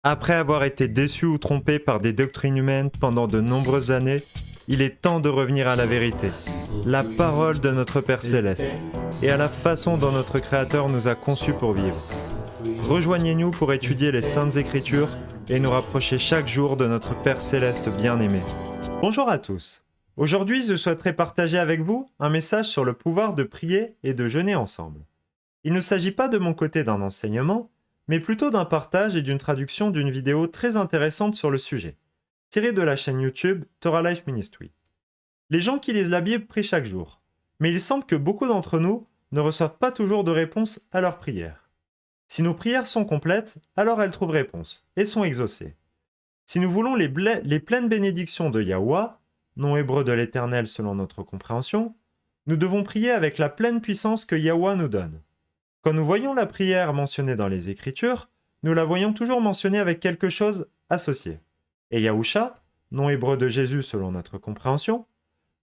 Après avoir été déçu ou trompé par des doctrines humaines pendant de nombreuses années, il est temps de revenir à la vérité, la parole de notre Père Céleste, et à la façon dont notre Créateur nous a conçus pour vivre. Rejoignez-nous pour étudier les Saintes Écritures et nous rapprocher chaque jour de notre Père Céleste bien-aimé. Bonjour à tous. Aujourd'hui, je souhaiterais partager avec vous un message sur le pouvoir de prier et de jeûner ensemble. Il ne s'agit pas de mon côté d'un enseignement, mais plutôt d'un partage et d'une traduction d'une vidéo très intéressante sur le sujet, tirée de la chaîne YouTube Torah Life Ministry. Les gens qui lisent la Bible prient chaque jour, mais il semble que beaucoup d'entre nous ne reçoivent pas toujours de réponse à leurs prières. Si nos prières sont complètes, alors elles trouvent réponse et sont exaucées. Si nous voulons les pleines bénédictions de Yahuwah, nom hébreu de l'Éternel selon notre compréhension, nous devons prier avec la pleine puissance que Yahuwah nous donne. Quand nous voyons la prière mentionnée dans les Écritures, nous la voyons toujours mentionnée avec quelque chose associé. Et Yahusha, nom hébreu de Jésus selon notre compréhension,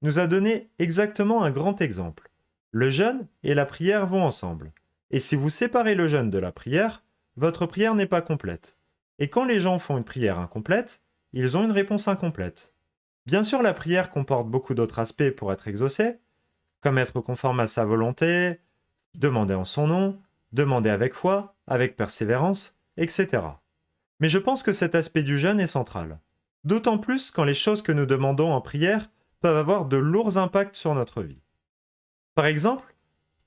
nous a donné exactement un grand exemple. Le jeûne et la prière vont ensemble. Et si vous séparez le jeûne de la prière, votre prière n'est pas complète. Et quand les gens font une prière incomplète, ils ont une réponse incomplète. Bien sûr, la prière comporte beaucoup d'autres aspects pour être exaucée, comme être conforme à sa volonté, demander en son nom, demander avec foi, avec persévérance, etc. Mais je pense que cet aspect du jeûne est central. D'autant plus quand les choses que nous demandons en prière peuvent avoir de lourds impacts sur notre vie. Par exemple,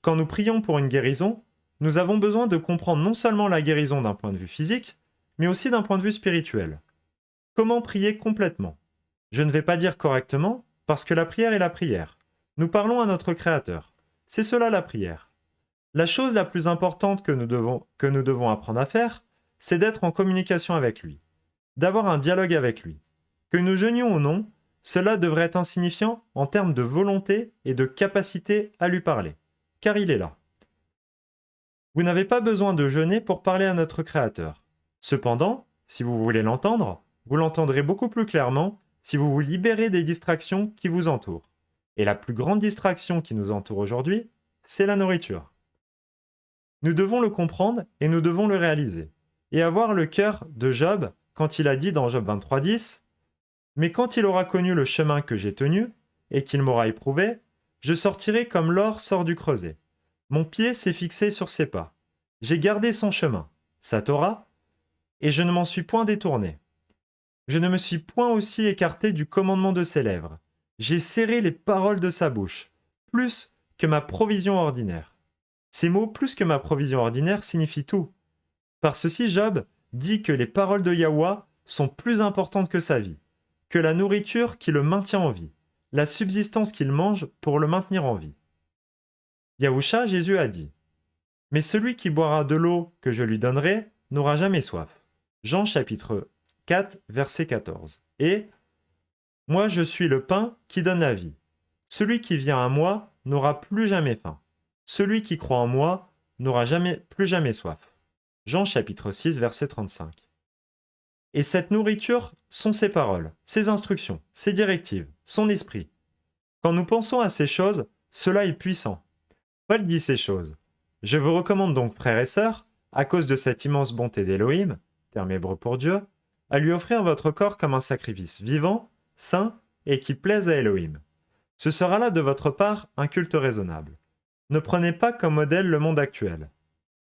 quand nous prions pour une guérison, nous avons besoin de comprendre non seulement la guérison d'un point de vue physique, mais aussi d'un point de vue spirituel. Comment prier complètement ? Je ne vais pas dire correctement, parce que la prière est la prière. Nous parlons à notre Créateur. C'est cela la prière. La chose la plus importante que nous devons apprendre à faire, c'est d'être en communication avec lui, d'avoir un dialogue avec lui. Que nous jeûnions ou non, cela devrait être insignifiant en termes de volonté et de capacité à lui parler, car il est là. Vous n'avez pas besoin de jeûner pour parler à notre Créateur. Cependant, si vous voulez l'entendre, vous l'entendrez beaucoup plus clairement si vous vous libérez des distractions qui vous entourent. Et la plus grande distraction qui nous entoure aujourd'hui, c'est la nourriture. Nous devons le comprendre et nous devons le réaliser. Et avoir le cœur de Job quand il a dit dans Job 23:10 « Mais quand il aura connu le chemin que j'ai tenu et qu'il m'aura éprouvé, je sortirai comme l'or sort du creuset. Mon pied s'est fixé sur ses pas. J'ai gardé son chemin, sa Torah, et je ne m'en suis point détourné. Je ne me suis point aussi écarté du commandement de ses lèvres. J'ai serré les paroles de sa bouche, plus que ma provision ordinaire. » Ces mots « plus que ma provision ordinaire » signifient tout. Par ceci, Job dit que les paroles de Yahuwah sont plus importantes que sa vie, que la nourriture qui le maintient en vie, la subsistance qu'il mange pour le maintenir en vie. Yahusha, Jésus a dit « Mais celui qui boira de l'eau que je lui donnerai n'aura jamais soif. » Jean chapitre 4, verset 14. Et « Moi je suis le pain qui donne la vie. Celui qui vient à moi n'aura plus jamais faim. Celui qui croit en moi n'aura plus jamais soif. » Jean chapitre 6, verset 35. Et cette nourriture sont ses paroles, ses instructions, ses directives, son esprit. Quand nous pensons à ces choses, cela est puissant. Paul dit ces choses. Je vous recommande donc, frères et sœurs, à cause de cette immense bonté d'Élohim, terme hébreu pour Dieu, à lui offrir votre corps comme un sacrifice vivant, saint et qui plaise à Élohim. Ce sera là de votre part un culte raisonnable. Ne prenez pas comme modèle le monde actuel.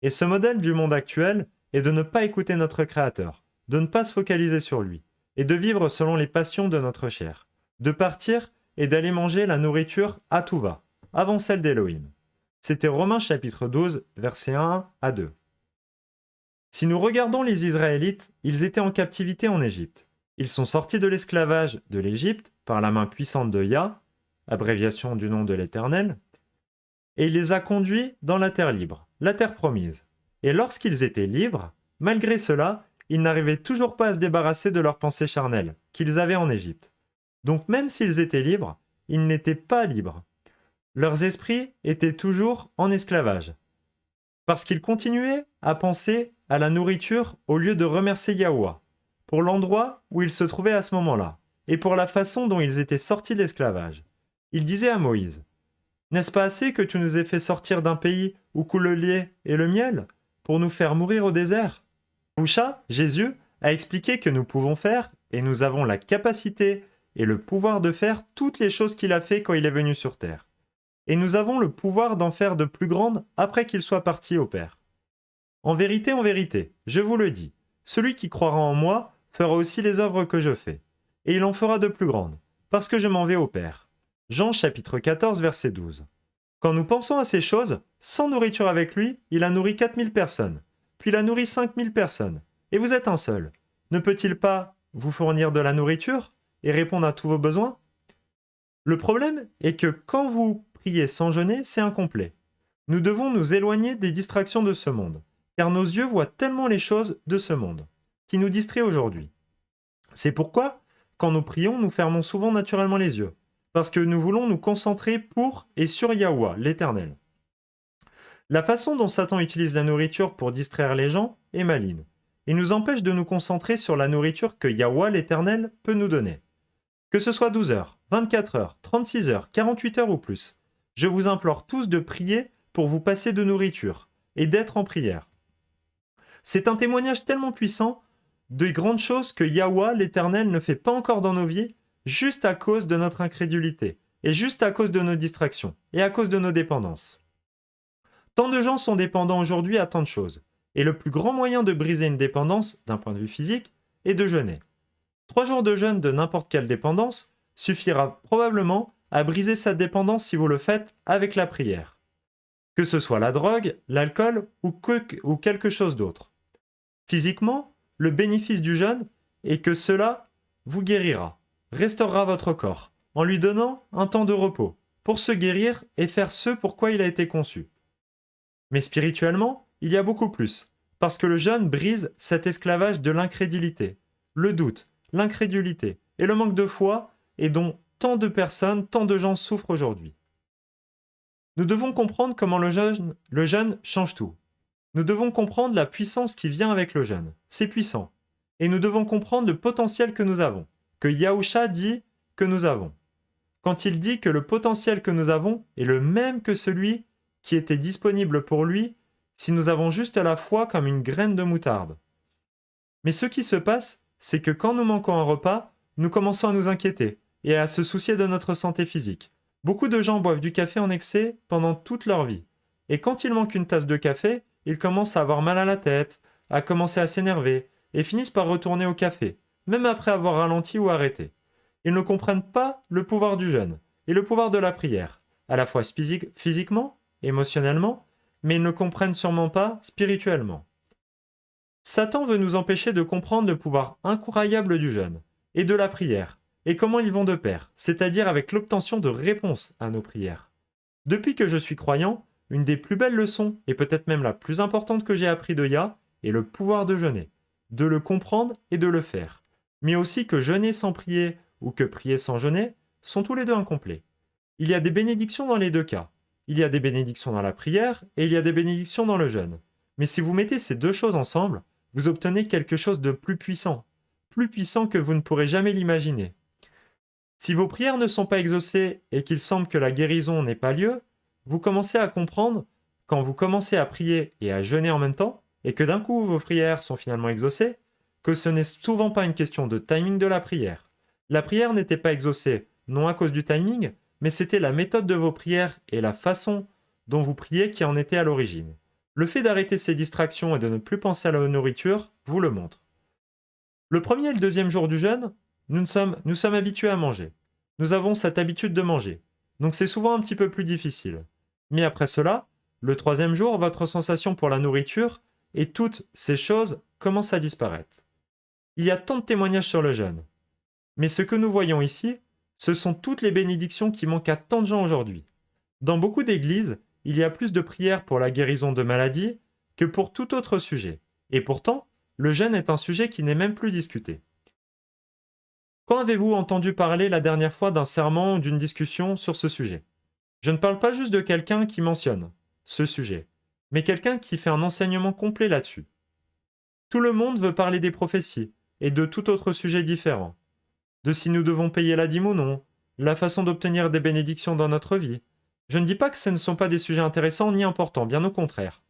Et ce modèle du monde actuel est de ne pas écouter notre Créateur, de ne pas se focaliser sur lui, et de vivre selon les passions de notre chair, de partir et d'aller manger la nourriture à tout va, avant celle d'Élohim. C'était Romains chapitre 12, versets 1 à 2. Si nous regardons les Israélites, ils étaient en captivité en Égypte. Ils sont sortis de l'esclavage de l'Égypte par la main puissante de Yah, abréviation du nom de l'Éternel, et il les a conduits dans la terre libre, la terre promise. Et lorsqu'ils étaient libres, malgré cela, ils n'arrivaient toujours pas à se débarrasser de leurs pensées charnelles qu'ils avaient en Égypte. Donc même s'ils étaient libres, ils n'étaient pas libres. Leurs esprits étaient toujours en esclavage. Parce qu'ils continuaient à penser à la nourriture au lieu de remercier Yahuwah, pour l'endroit où ils se trouvaient à ce moment-là, et pour la façon dont ils étaient sortis de l'esclavage. Ils disaient à Moïse, « N'est-ce pas assez que tu nous aies fait sortir d'un pays où coule le lait et le miel, pour nous faire mourir au désert ?» Yahusha, Jésus, a expliqué que nous pouvons faire, et nous avons la capacité et le pouvoir de faire toutes les choses qu'il a fait quand il est venu sur Terre. Et nous avons le pouvoir d'en faire de plus grandes après qu'il soit parti au Père. En vérité, je vous le dis, celui qui croira en moi fera aussi les œuvres que je fais, et il en fera de plus grandes, parce que je m'en vais au Père. Jean chapitre 14, verset 12. Quand nous pensons à ces choses, sans nourriture avec lui, il a nourri 4000 personnes, puis il a nourri 5000 personnes, et vous êtes un seul. Ne peut-il pas vous fournir de la nourriture et répondre à tous vos besoins? Le problème est que quand vous priez sans jeûner, c'est incomplet. Nous devons nous éloigner des distractions de ce monde, car nos yeux voient tellement les choses de ce monde, qui nous distrait aujourd'hui. C'est pourquoi, quand nous prions, nous fermons souvent naturellement les yeux, parce que nous voulons nous concentrer pour et sur Yahweh, l'Éternel. La façon dont Satan utilise la nourriture pour distraire les gens est maligne, et nous empêche de nous concentrer sur la nourriture que Yahweh, l'Éternel, peut nous donner. Que ce soit 12 heures, 24 heures, 36 heures, 48 heures ou plus, je vous implore tous de prier pour vous passer de nourriture et d'être en prière. C'est un témoignage tellement puissant de grandes choses que Yahweh, l'Éternel, ne fait pas encore dans nos vies, juste à cause de notre incrédulité, et juste à cause de nos distractions, et à cause de nos dépendances. Tant de gens sont dépendants aujourd'hui à tant de choses, et le plus grand moyen de briser une dépendance, d'un point de vue physique, est de jeûner. 3 jours de jeûne de n'importe quelle dépendance suffira probablement à briser sa dépendance si vous le faites avec la prière. Que ce soit la drogue, l'alcool ou quelque chose d'autre. Physiquement, le bénéfice du jeûne est que cela vous guérira, restaurera votre corps, en lui donnant un temps de repos, pour se guérir et faire ce pour quoi il a été conçu. Mais spirituellement, il y a beaucoup plus, parce que le jeûne brise cet esclavage de l'incrédulité, le doute, l'incrédulité et le manque de foi, et dont tant de personnes, tant de gens souffrent aujourd'hui. Nous devons comprendre comment le jeûne change tout. Nous devons comprendre la puissance qui vient avec le jeûne. C'est puissant. Et nous devons comprendre le potentiel que nous avons, que Yahusha dit que nous avons. Quand il dit que le potentiel que nous avons est le même que celui qui était disponible pour lui si nous avons juste la foi comme une graine de moutarde. Mais ce qui se passe, c'est que quand nous manquons un repas, nous commençons à nous inquiéter et à se soucier de notre santé physique. Beaucoup de gens boivent du café en excès pendant toute leur vie. Et quand il manque une tasse de café, ils commencent à avoir mal à la tête, à commencer à s'énerver, et finissent par retourner au café, même après avoir ralenti ou arrêté. Ils ne comprennent pas le pouvoir du jeûne et le pouvoir de la prière, à la fois physiquement, émotionnellement, mais ils ne comprennent sûrement pas spirituellement. Satan veut nous empêcher de comprendre le pouvoir incroyable du jeûne et de la prière, et comment ils vont de pair, c'est-à-dire avec l'obtention de réponses à nos prières. Depuis que je suis croyant, une des plus belles leçons, et peut-être même la plus importante que j'ai appris de Yah, est le pouvoir de jeûner, de le comprendre et de le faire. Mais aussi que jeûner sans prier ou que prier sans jeûner sont tous les deux incomplets. Il y a des bénédictions dans les deux cas. Il y a des bénédictions dans la prière et il y a des bénédictions dans le jeûne. Mais si vous mettez ces deux choses ensemble, vous obtenez quelque chose de plus puissant que vous ne pourrez jamais l'imaginer. Si vos prières ne sont pas exaucées et qu'il semble que la guérison n'ait pas lieu, vous commencez à comprendre, quand vous commencez à prier et à jeûner en même temps, et que d'un coup vos prières sont finalement exaucées, que ce n'est souvent pas une question de timing de la prière. La prière n'était pas exaucée, non à cause du timing, mais c'était la méthode de vos prières et la façon dont vous priez qui en était à l'origine. Le fait d'arrêter ces distractions et de ne plus penser à la nourriture vous le montre. Le premier et le deuxième jour du jeûne, nous sommes habitués à manger. Nous avons cette habitude de manger. Donc c'est souvent un petit peu plus difficile. Mais après cela, le troisième jour, votre sensation pour la nourriture et toutes ces choses commencent à disparaître. Il y a tant de témoignages sur le jeûne. Mais ce que nous voyons ici, ce sont toutes les bénédictions qui manquent à tant de gens aujourd'hui. Dans beaucoup d'églises, il y a plus de prières pour la guérison de maladies que pour tout autre sujet. Et pourtant, le jeûne est un sujet qui n'est même plus discuté. Quand avez-vous entendu parler la dernière fois d'un sermon ou d'une discussion sur ce sujet? Je ne parle pas juste de quelqu'un qui mentionne ce sujet, mais quelqu'un qui fait un enseignement complet là-dessus. Tout le monde veut parler des prophéties et de tout autre sujet différent. De si nous devons payer la dîme ou non, la façon d'obtenir des bénédictions dans notre vie. Je ne dis pas que ce ne sont pas des sujets intéressants ni importants, bien au contraire.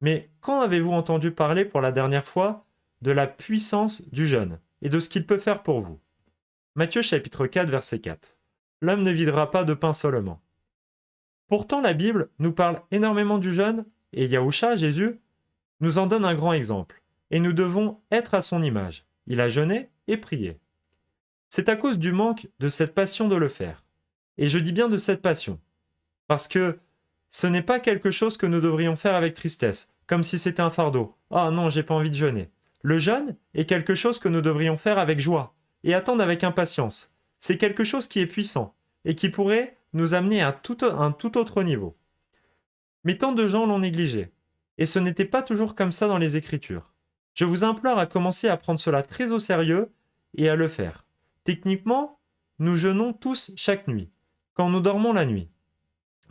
Mais quand avez-vous entendu parler pour la dernière fois de la puissance du jeûne et de ce qu'il peut faire pour vous. Matthieu chapitre 4, verset 4. L'homme ne vivra pas de pain seulement. Pourtant, la Bible nous parle énormément du jeûne et Yahusha, Jésus, nous en donne un grand exemple. Et nous devons être à son image. Il a jeûné et prié. C'est à cause du manque de cette passion de le faire. Et je dis bien de cette passion. Parce que ce n'est pas quelque chose que nous devrions faire avec tristesse, comme si c'était un fardeau. Ah non, j'ai pas envie de jeûner. Le jeûne est quelque chose que nous devrions faire avec joie et attendre avec impatience. C'est quelque chose qui est puissant et qui pourrait nous amener à un tout autre niveau. Mais tant de gens l'ont négligé. Et ce n'était pas toujours comme ça dans les Écritures. Je vous implore à commencer à prendre cela très au sérieux et à le faire. Techniquement, nous jeûnons tous chaque nuit, quand nous dormons la nuit.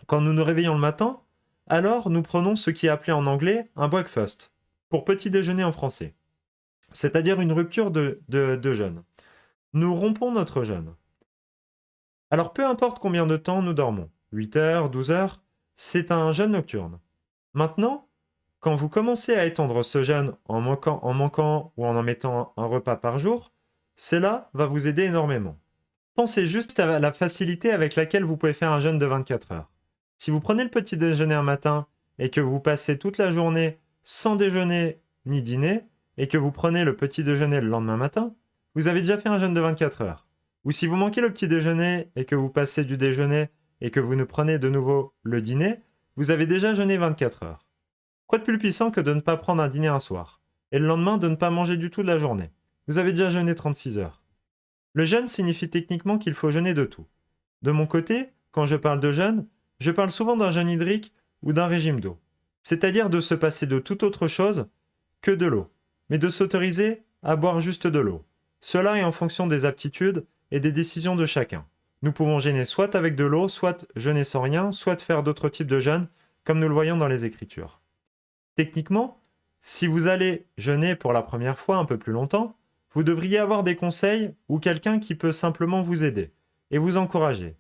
Quand nous nous réveillons le matin, alors nous prenons ce qui est appelé en anglais un breakfast, pour petit déjeuner en français, c'est-à-dire une rupture de jeûne. Nous rompons notre jeûne. Alors peu importe combien de temps nous dormons, 8 heures, 12 heures, c'est un jeûne nocturne. Maintenant, quand vous commencez à étendre ce jeûne en manquant ou en mettant un repas par jour, cela va vous aider énormément. Pensez juste à la facilité avec laquelle vous pouvez faire un jeûne de 24 heures. Si vous prenez le petit déjeuner un matin et que vous passez toute la journée sans déjeuner ni dîner, et que vous prenez le petit déjeuner le lendemain matin, vous avez déjà fait un jeûne de 24 heures. Ou si vous manquez le petit déjeuner et que vous passez du déjeuner et que vous ne prenez de nouveau le dîner, vous avez déjà jeûné 24 heures. Quoi de plus puissant que de ne pas prendre un dîner un soir, et le lendemain de ne pas manger du tout de la journée? Vous avez déjà jeûné 36 heures. Le jeûne signifie techniquement qu'il faut jeûner de tout. De mon côté, quand je parle de jeûne, je parle souvent d'un jeûne hydrique ou d'un régime d'eau. C'est-à-dire de se passer de toute autre chose que de l'eau, mais de s'autoriser à boire juste de l'eau. Cela est en fonction des aptitudes et des décisions de chacun. Nous pouvons jeûner soit avec de l'eau, soit jeûner sans rien, soit faire d'autres types de jeûnes, comme nous le voyons dans les Écritures. Techniquement, si vous allez jeûner pour la première fois un peu plus longtemps, vous devriez avoir des conseils ou quelqu'un qui peut simplement vous aider et vous encourager.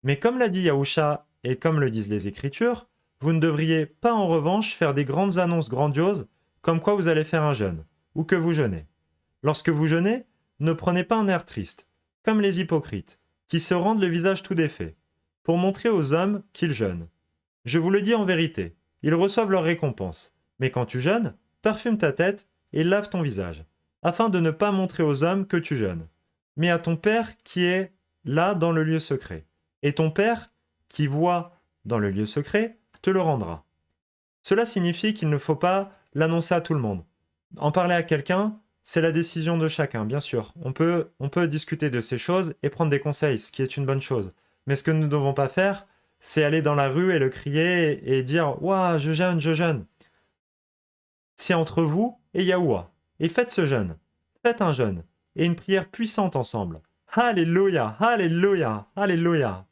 Mais comme l'a dit Yahusha et comme le disent les Écritures, vous ne devriez pas en revanche faire des grandes annonces grandioses comme quoi vous allez faire un jeûne ou que vous jeûnez. Lorsque vous jeûnez, ne prenez pas un air triste, comme les hypocrites, qui se rendent le visage tout défait, pour montrer aux hommes qu'ils jeûnent. Je vous le dis en vérité, ils reçoivent leur récompense. Mais quand tu jeûnes, parfume ta tête et lave ton visage, afin de ne pas montrer aux hommes que tu jeûnes, mais à ton Père qui est là dans le lieu secret. Et ton Père, qui voit dans le lieu secret, te le rendra. Cela signifie qu'il ne faut pas l'annoncer à tout le monde. En parler à quelqu'un, c'est la décision de chacun, bien sûr. On peut discuter de ces choses et prendre des conseils, ce qui est une bonne chose. Mais ce que nous ne devons pas faire, c'est aller dans la rue et le crier et dire « Ouah, je jeûne, je jeûne ». C'est entre vous et Yahuwah. Et faites ce jeûne. Faites un jeûne et une prière puissante ensemble. Alléluia, alléluia, alléluia.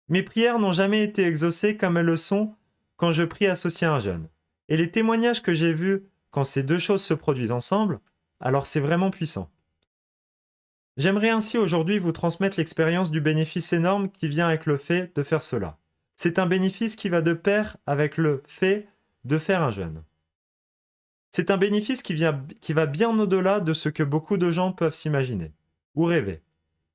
Mes prières n'ont jamais été exaucées comme elles le sont quand je prie associé à un jeûne. Et les témoignages que j'ai vus quand ces deux choses se produisent ensemble, alors c'est vraiment puissant. J'aimerais ainsi aujourd'hui vous transmettre l'expérience du bénéfice énorme qui vient avec le fait de faire cela. C'est un bénéfice qui va de pair avec le fait de faire un jeûne. C'est un bénéfice qui va bien au-delà de ce que beaucoup de gens peuvent s'imaginer ou rêver.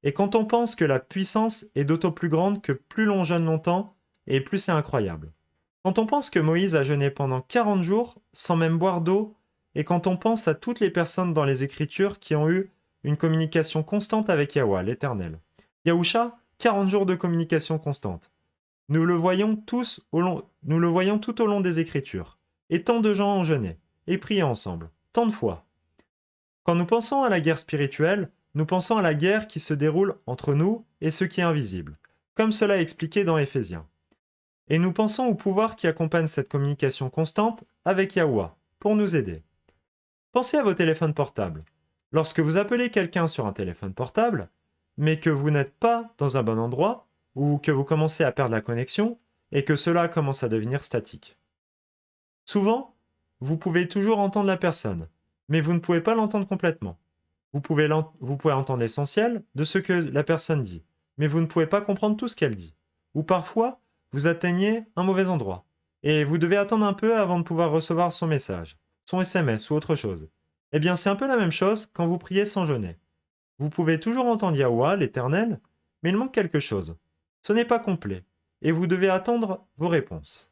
Et quand on pense que la puissance est d'autant plus grande que plus l'on jeûne longtemps, et plus c'est incroyable. Quand on pense que Moïse a jeûné pendant 40 jours sans même boire d'eau, et quand on pense à toutes les personnes dans les Écritures qui ont eu une communication constante avec Yahweh, l'Éternel. Yahusha, 40 jours de communication constante. Nous le voyons tout au long des Écritures. Et tant de gens ont jeûné et prié ensemble, tant de fois. Quand nous pensons à la guerre spirituelle, nous pensons à la guerre qui se déroule entre nous et ce qui est invisible, comme cela est expliqué dans Éphésiens. Et nous pensons au pouvoir qui accompagne cette communication constante avec Yahweh, pour nous aider. Pensez à vos téléphones portables. Lorsque vous appelez quelqu'un sur un téléphone portable, mais que vous n'êtes pas dans un bon endroit, ou que vous commencez à perdre la connexion, et que cela commence à devenir statique. Souvent, vous pouvez toujours entendre la personne, mais vous ne pouvez pas l'entendre complètement. Vous pouvez entendre l'essentiel de ce que la personne dit, mais vous ne pouvez pas comprendre tout ce qu'elle dit. Ou parfois, vous atteignez un mauvais endroit, et vous devez attendre un peu avant de pouvoir recevoir son message, son SMS ou autre chose. Eh bien, c'est un peu la même chose quand vous priez sans jeûner. Vous pouvez toujours entendre Yahweh, l'Éternel, mais il manque quelque chose. Ce n'est pas complet, et vous devez attendre vos réponses.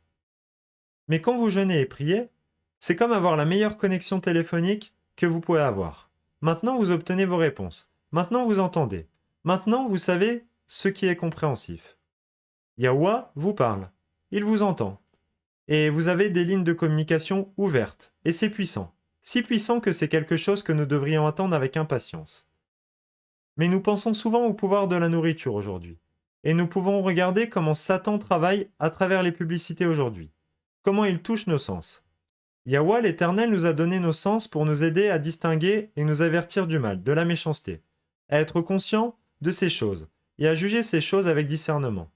Mais quand vous jeûnez et priez, c'est comme avoir la meilleure connexion téléphonique que vous pouvez avoir. Maintenant, vous obtenez vos réponses. Maintenant, vous entendez. Maintenant, vous savez ce qui est compréhensif. Yahweh vous parle. Il vous entend. Et vous avez des lignes de communication ouvertes. Et c'est puissant. Si puissant que c'est quelque chose que nous devrions attendre avec impatience. Mais nous pensons souvent au pouvoir de la nourriture aujourd'hui. Et nous pouvons regarder comment Satan travaille à travers les publicités aujourd'hui. Comment il touche nos sens. Yahweh l'Éternel nous a donné nos sens pour nous aider à distinguer et nous avertir du mal, de la méchanceté, à être conscient de ces choses et à juger ces choses avec discernement.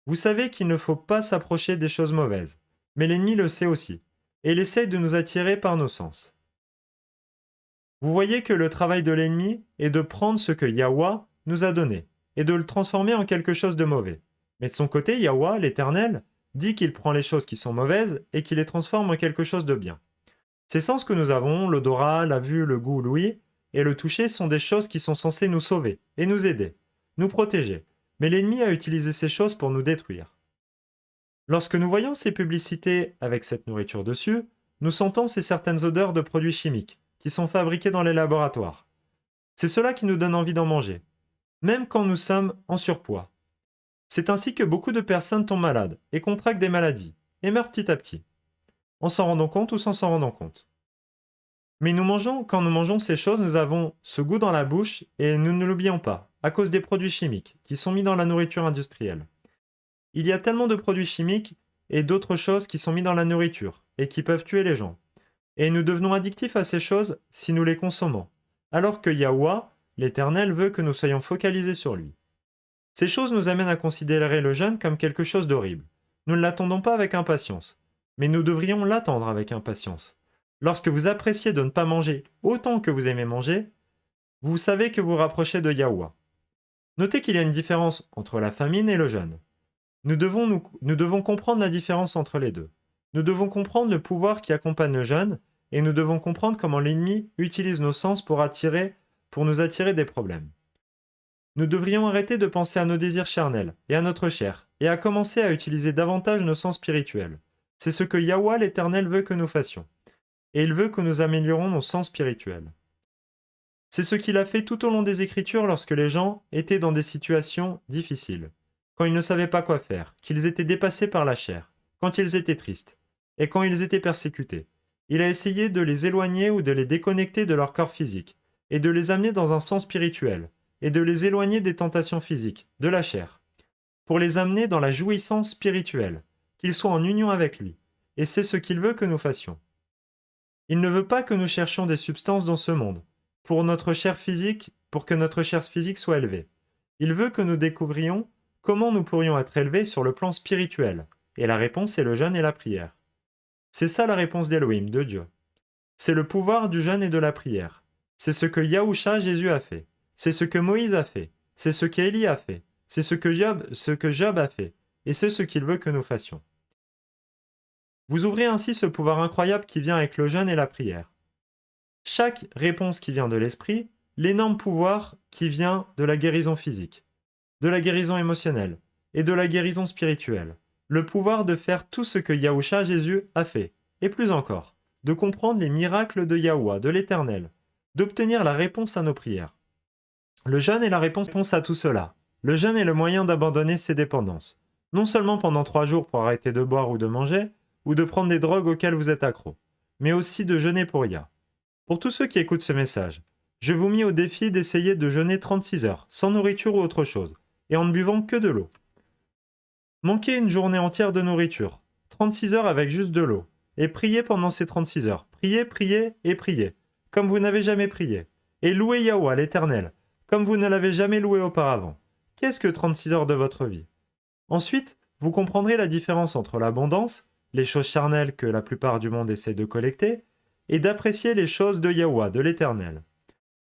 Vous savez qu'il ne faut pas s'approcher des choses mauvaises, mais l'ennemi le sait aussi, et il essaye de nous attirer par nos sens. Vous voyez que le travail de l'ennemi est de prendre ce que Yahweh nous a donné et de le transformer en quelque chose de mauvais. Mais de son côté, Yahweh, l'Éternel, dit qu'il prend les choses qui sont mauvaises et qu'il les transforme en quelque chose de bien. Ces sens que nous avons, l'odorat, la vue, le goût, l'ouïe et le toucher sont des choses qui sont censées nous sauver et nous aider, nous protéger. Mais l'ennemi a utilisé ces choses pour nous détruire. Lorsque nous voyons ces publicités avec cette nourriture dessus, nous sentons ces certaines odeurs de produits chimiques qui sont fabriqués dans les laboratoires. C'est cela qui nous donne envie d'en manger, même quand nous sommes en surpoids. C'est ainsi que beaucoup de personnes tombent malades et contractent des maladies et meurent petit à petit, en s'en rendant compte ou sans s'en rendre compte. Mais quand nous mangeons ces choses, nous avons ce goût dans la bouche et nous ne l'oublions pas, à cause des produits chimiques qui sont mis dans la nourriture industrielle. Il y a tellement de produits chimiques et d'autres choses qui sont mis dans la nourriture et qui peuvent tuer les gens. Et nous devenons addictifs à ces choses si nous les consommons, alors que Yahweh, l'Éternel, veut que nous soyons focalisés sur lui. Ces choses nous amènent à considérer le jeûne comme quelque chose d'horrible. Nous ne l'attendons pas avec impatience, mais nous devrions l'attendre avec impatience. Lorsque vous appréciez de ne pas manger autant que vous aimez manger, vous savez que vous rapprochez de Yahweh. Notez qu'il y a une différence entre la famine et le jeûne. Nous devons comprendre la différence entre les deux. Nous devons comprendre le pouvoir qui accompagne le jeûne, et nous devons comprendre comment l'ennemi utilise nos sens pour nous attirer des problèmes. Nous devrions arrêter de penser à nos désirs charnels et à notre chair, et à commencer à utiliser davantage nos sens spirituels. C'est ce que Yahweh l'Éternel veut que nous fassions. Et il veut que nous améliorons nos sens spirituels. C'est ce qu'il a fait tout au long des Écritures lorsque les gens étaient dans des situations difficiles, quand ils ne savaient pas quoi faire, qu'ils étaient dépassés par la chair, quand ils étaient tristes, et quand ils étaient persécutés. Il a essayé de les éloigner ou de les déconnecter de leur corps physique, et de les amener dans un sens spirituel, et de les éloigner des tentations physiques, de la chair, pour les amener dans la jouissance spirituelle, qu'ils soient en union avec lui, et c'est ce qu'il veut que nous fassions. Il ne veut pas que nous cherchions des substances dans ce monde, pour que notre chair physique soit élevée. Il veut que nous découvrions comment nous pourrions être élevés sur le plan spirituel, et la réponse est le jeûne et la prière. C'est ça la réponse d'Elohim, de Dieu. C'est le pouvoir du jeûne et de la prière. C'est ce que Yahusha Jésus a fait. C'est ce que Moïse a fait. C'est ce qu'Élie a fait. C'est ce que Job a fait. Et c'est ce qu'il veut que nous fassions. Vous ouvrez ainsi ce pouvoir incroyable qui vient avec le jeûne et la prière. Chaque réponse qui vient de l'esprit, l'énorme pouvoir qui vient de la guérison physique, de la guérison émotionnelle et de la guérison spirituelle. Le pouvoir de faire tout ce que Yahusha Jésus a fait, et plus encore, de comprendre les miracles de Yahweh, de l'Éternel, d'obtenir la réponse à nos prières. Le jeûne est la réponse à tout cela. Le jeûne est le moyen d'abandonner ses dépendances, non seulement pendant 3 jours pour arrêter de boire ou de manger, ou de prendre des drogues auxquelles vous êtes accro, mais aussi de jeûner pour Yah. Pour tous ceux qui écoutent ce message, je vous mis au défi d'essayer de jeûner 36 heures, sans nourriture ou autre chose, et en ne buvant que de l'eau. Manquez une journée entière de nourriture, 36 heures avec juste de l'eau, et priez pendant ces 36 heures. Priez, priez et priez, comme vous n'avez jamais prié. Et louez Yahweh, l'Éternel, comme vous ne l'avez jamais loué auparavant. Qu'est-ce que 36 heures de votre vie? Ensuite, vous comprendrez la différence entre l'abondance, les choses charnelles que la plupart du monde essaie de collecter, et d'apprécier les choses de Yahweh, de l'Éternel.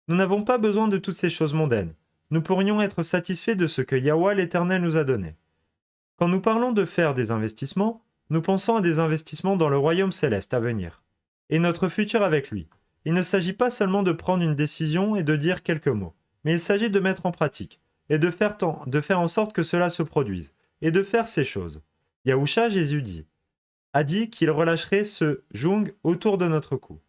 Nous n'avons pas besoin de toutes ces choses mondaines. Nous pourrions être satisfaits de ce que Yahweh, l'Éternel, nous a donné. Quand nous parlons de faire des investissements, nous pensons à des investissements dans le royaume céleste à venir, et notre futur avec lui. Il ne s'agit pas seulement de prendre une décision et de dire quelques mots, mais il s'agit de mettre en pratique et de faire en sorte que cela se produise et de faire ces choses. Yahusha, Jésus a dit qu'il relâcherait ce joug autour de notre cou.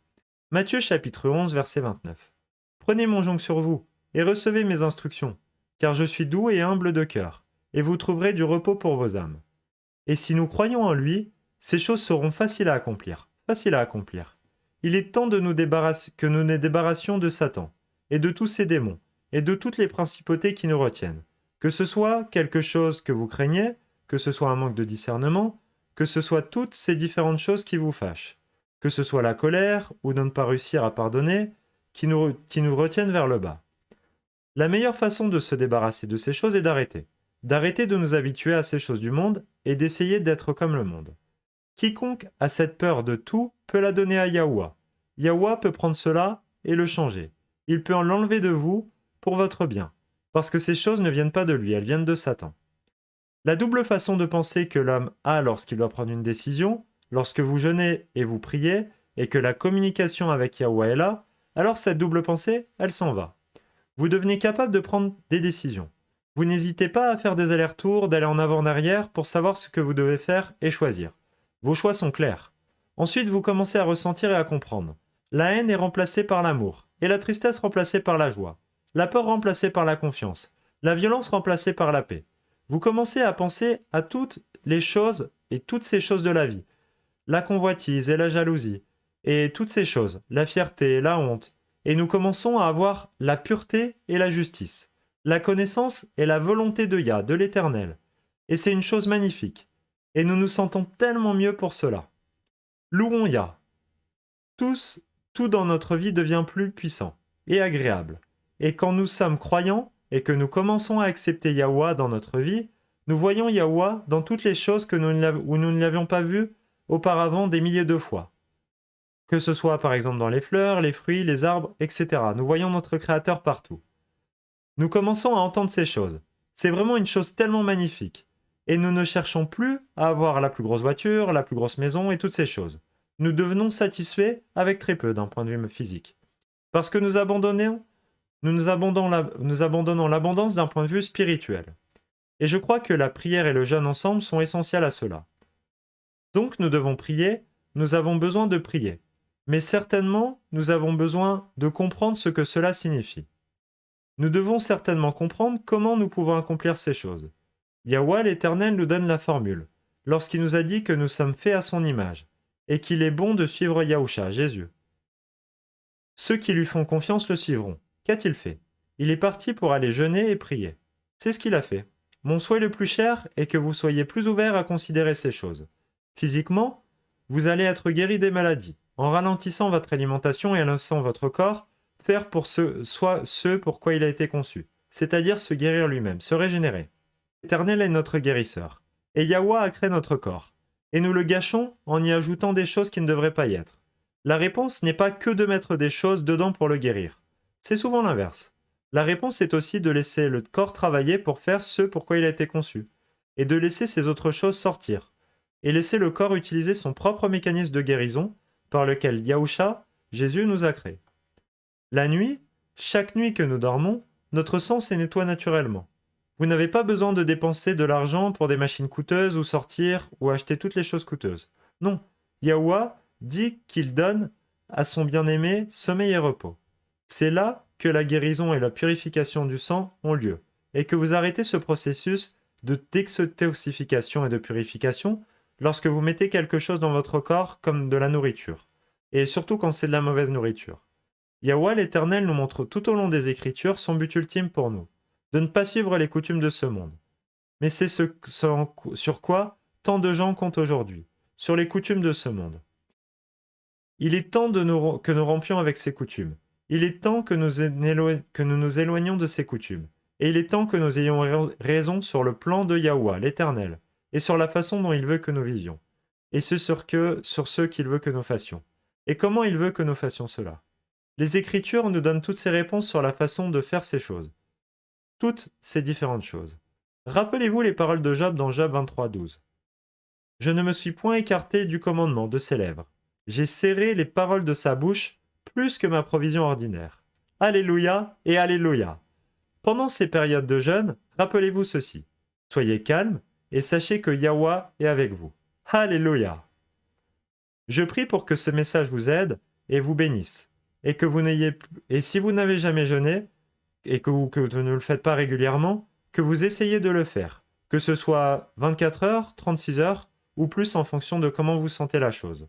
Matthieu chapitre 11, verset 29. Prenez mon joug sur vous et recevez mes instructions, car je suis doux et humble de cœur, et vous trouverez du repos pour vos âmes. Et si nous croyons en lui, ces choses seront faciles à accomplir. Faciles à accomplir. Il est temps que nous débarrassions de Satan, et de tous ses démons, et de toutes les principautés qui nous retiennent. Que ce soit quelque chose que vous craignez, que ce soit un manque de discernement, que ce soit toutes ces différentes choses qui vous fâchent, que ce soit la colère ou de ne pas réussir à pardonner, qui nous retiennent vers le bas. La meilleure façon de se débarrasser de ces choses est d'arrêter. D'arrêter de nous habituer à ces choses du monde et d'essayer d'être comme le monde. Quiconque a cette peur de tout peut la donner à Yahuwah. Yahuwah peut prendre cela et le changer. Il peut en l'enlever de vous pour votre bien, parce que ces choses ne viennent pas de lui, elles viennent de Satan. La double façon de penser que l'homme a lorsqu'il doit prendre une décision, lorsque vous jeûnez et vous priez, et que la communication avec Yahuwah est là, alors cette double pensée, elle s'en va. Vous devenez capable de prendre des décisions. Vous n'hésitez pas à faire des allers-retours, d'aller en avant en arrière pour savoir ce que vous devez faire et choisir. Vos choix sont clairs. Ensuite, vous commencez à ressentir et à comprendre. La haine est remplacée par l'amour, et la tristesse remplacée par la joie. La peur remplacée par la confiance. La violence remplacée par la paix. Vous commencez à penser à toutes les choses et toutes ces choses de la vie. La convoitise et la jalousie, et toutes ces choses, la fierté et la honte. Et nous commençons à avoir la pureté et la justice. La connaissance et la volonté de Yah, de l'Éternel. Et c'est une chose magnifique. Et nous nous sentons tellement mieux pour cela. Louons Yah. Tout dans notre vie devient plus puissant et agréable. Et quand nous sommes croyants et que nous commençons à accepter Yahuwah dans notre vie, nous voyons Yahuwah dans toutes les choses où nous ne l'avions pas vu auparavant des milliers de fois. Que ce soit par exemple dans les fleurs, les fruits, les arbres, etc. Nous voyons notre Créateur partout. Nous commençons à entendre ces choses. C'est vraiment une chose tellement magnifique. Et nous ne cherchons plus à avoir la plus grosse voiture, la plus grosse maison et toutes ces choses. Nous devenons satisfaits avec très peu d'un point de vue physique. Parce que nous abandonnons l'abondance d'un point de vue spirituel. Et je crois que la prière et le jeûne ensemble sont essentiels à cela. Donc nous devons prier, nous avons besoin de prier. Mais certainement, nous avons besoin de comprendre ce que cela signifie. Nous devons certainement comprendre comment nous pouvons accomplir ces choses. Yahuwah l'Éternel nous donne la formule, lorsqu'il nous a dit que nous sommes faits à son image, et qu'il est bon de suivre Yahusha, Jésus. Ceux qui lui font confiance le suivront. Qu'a-t-il fait? Il est parti pour aller jeûner et prier. C'est ce qu'il a fait. Mon souhait le plus cher est que vous soyez plus ouverts à considérer ces choses. Physiquement, vous allez être guéris des maladies, en ralentissant votre alimentation et en laissant votre corps faire pour ce pourquoi il a été conçu, c'est-à-dire se guérir lui-même, se régénérer. L'Éternel est notre guérisseur, et Yahuwah a créé notre corps, et nous le gâchons en y ajoutant des choses qui ne devraient pas y être. La réponse n'est pas que de mettre des choses dedans pour le guérir. C'est souvent l'inverse. La réponse est aussi de laisser le corps travailler pour faire ce pourquoi il a été conçu, et de laisser ces autres choses sortir, et laisser le corps utiliser son propre mécanisme de guérison par lequel Yahusha, Jésus, nous a créés. La nuit, chaque nuit que nous dormons, notre sang se nettoie naturellement. Vous n'avez pas besoin de dépenser de l'argent pour des machines coûteuses ou sortir ou acheter toutes les choses coûteuses. Non, Yahuwah dit qu'il donne à son bien-aimé sommeil et repos. C'est là que la guérison et la purification du sang ont lieu, et que vous arrêtez ce processus de détoxification et de purification lorsque vous mettez quelque chose dans votre corps comme de la nourriture, et surtout quand c'est de la mauvaise nourriture. Yahuwah l'Éternel nous montre tout au long des Écritures son but ultime pour nous, de ne pas suivre les coutumes de ce monde. Mais c'est sur quoi tant de gens comptent aujourd'hui, sur les coutumes de ce monde. Il est temps que nous rompions avec ces coutumes. Il est temps que nous nous éloignions de ces coutumes. Et il est temps que nous ayons raison sur le plan de Yahuwah l'Éternel, et sur la façon dont il veut que nous vivions, et sur ce qu'il veut que nous fassions, et comment il veut que nous fassions cela. Les Écritures nous donnent toutes ces réponses sur la façon de faire ces choses. Toutes ces différentes choses. Rappelez-vous les paroles de Job dans Job 23:12. Je ne me suis point écarté du commandement de ses lèvres. J'ai serré les paroles de sa bouche plus que ma provision ordinaire. Alléluia et Alléluia. Pendant ces périodes de jeûne, rappelez-vous ceci. Soyez calmes et sachez que Yahweh est avec vous. Alléluia. Je prie pour que ce message vous aide et vous bénisse. Et si vous n'avez jamais jeûné, et que vous ne le faites pas régulièrement, que vous essayez de le faire. Que ce soit 24 heures, 36 heures, ou plus en fonction de comment vous sentez la chose.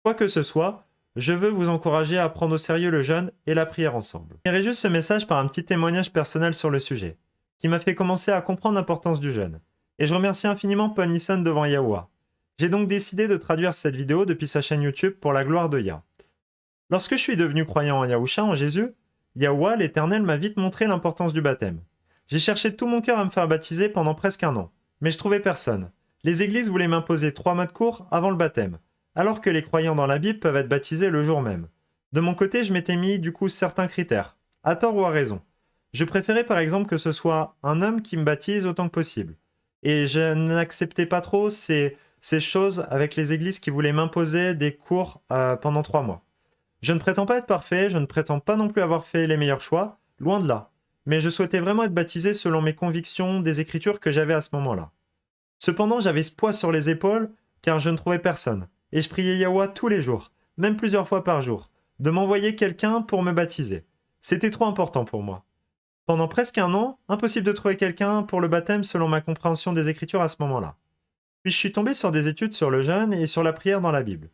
Quoi que ce soit, je veux vous encourager à prendre au sérieux le jeûne et la prière ensemble. Je finirai juste ce message par un petit témoignage personnel sur le sujet, qui m'a fait commencer à comprendre l'importance du jeûne. Et je remercie infiniment Paul Nisson devant Yahweh. J'ai donc décidé de traduire cette vidéo depuis sa chaîne YouTube pour la gloire de Yah. Lorsque je suis devenu croyant en Yahusha, en Jésus, Yahweh, l'Éternel, m'a vite montré l'importance du baptême. J'ai cherché de tout mon cœur à me faire baptiser pendant presque un an, mais je trouvais personne. Les églises voulaient m'imposer 3 mois de cours avant le baptême, alors que les croyants dans la Bible peuvent être baptisés le jour même. De mon côté, je m'étais mis du coup certains critères, à tort ou à raison. Je préférais par exemple que ce soit un homme qui me baptise autant que possible. Et je n'acceptais pas trop ces choses avec les églises qui voulaient m'imposer des cours pendant 3 mois. Je ne prétends pas être parfait, je ne prétends pas non plus avoir fait les meilleurs choix, loin de là. Mais je souhaitais vraiment être baptisé selon mes convictions des Écritures que j'avais à ce moment-là. Cependant, j'avais ce poids sur les épaules, car je ne trouvais personne. Et je priais Yahweh tous les jours, même plusieurs fois par jour, de m'envoyer quelqu'un pour me baptiser. C'était trop important pour moi. Pendant presque un an, impossible de trouver quelqu'un pour le baptême selon ma compréhension des Écritures à ce moment-là. Puis je suis tombé sur des études sur le jeûne et sur la prière dans la Bible.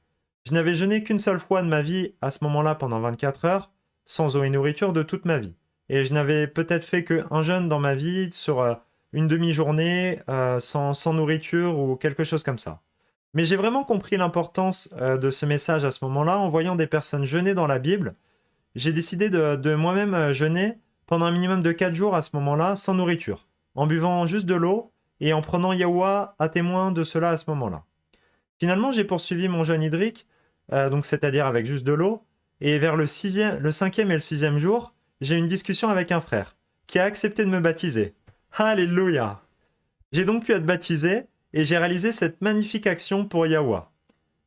Je n'avais jeûné qu'une seule fois de ma vie à ce moment-là pendant 24 heures, sans eau et nourriture de toute ma vie. Et je n'avais peut-être fait qu'un jeûne dans ma vie sur une demi-journée sans nourriture ou quelque chose comme ça. Mais j'ai vraiment compris l'importance de ce message à ce moment-là en voyant des personnes jeûner dans la Bible. J'ai décidé de moi-même jeûner pendant un minimum de 4 jours à ce moment-là sans nourriture, en buvant juste de l'eau et en prenant Yahweh à témoin de cela à ce moment-là. Finalement, j'ai poursuivi mon jeûne hydrique, donc c'est-à-dire avec juste de l'eau, et vers le 5e et le 6e jour, j'ai eu une discussion avec un frère qui a accepté de me baptiser. Alléluia! J'ai donc pu être baptisé et j'ai réalisé cette magnifique action pour Yahweh.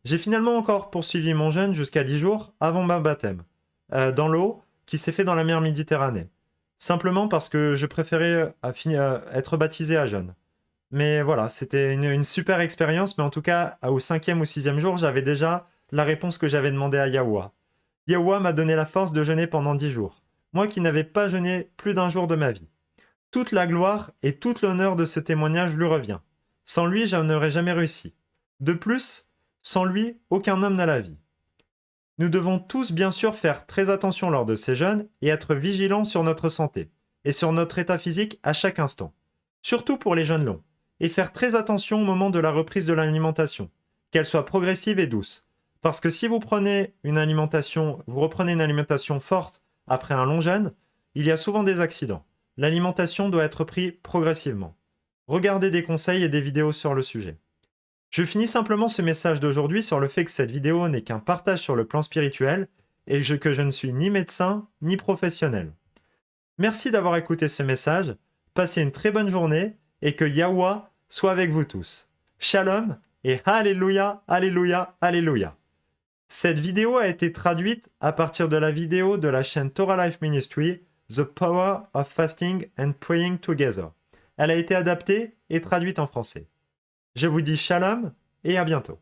J'ai finalement encore poursuivi mon jeûne jusqu'à 10 jours avant mon baptême, dans l'eau qui s'est fait dans la mer Méditerranée, simplement parce que je préférais être baptisé à jeûne. Mais voilà, c'était une super expérience, mais en tout cas, au 5e ou 6e jour, j'avais déjà la réponse que j'avais demandé à Yahweh. Yahweh m'a donné la force de jeûner pendant 10 jours, moi qui n'avais pas jeûné plus d'un jour de ma vie. Toute la gloire et tout l'honneur de ce témoignage lui revient. Sans lui, je n'aurais jamais réussi. De plus, sans lui, aucun homme n'a la vie. Nous devons tous bien sûr faire très attention lors de ces jeûnes et être vigilants sur notre santé et sur notre état physique à chaque instant. Surtout pour les jeûnes longs. Et faire très attention au moment de la reprise de l'alimentation, qu'elle soit progressive et douce. Parce que si vous reprenez une alimentation forte après un long jeûne, il y a souvent des accidents. L'alimentation doit être prise progressivement. Regardez des conseils et des vidéos sur le sujet. Je finis simplement ce message d'aujourd'hui sur le fait que cette vidéo n'est qu'un partage sur le plan spirituel et que je ne suis ni médecin ni professionnel. Merci d'avoir écouté ce message, passez une très bonne journée et que Yahweh soit avec vous tous. Shalom et Alléluia, Alléluia, Alléluia. Cette vidéo a été traduite à partir de la vidéo de la chaîne Torah Life Ministry, The Power of Fasting and Praying Together. Elle a été adaptée et traduite en français. Je vous dis shalom et à bientôt.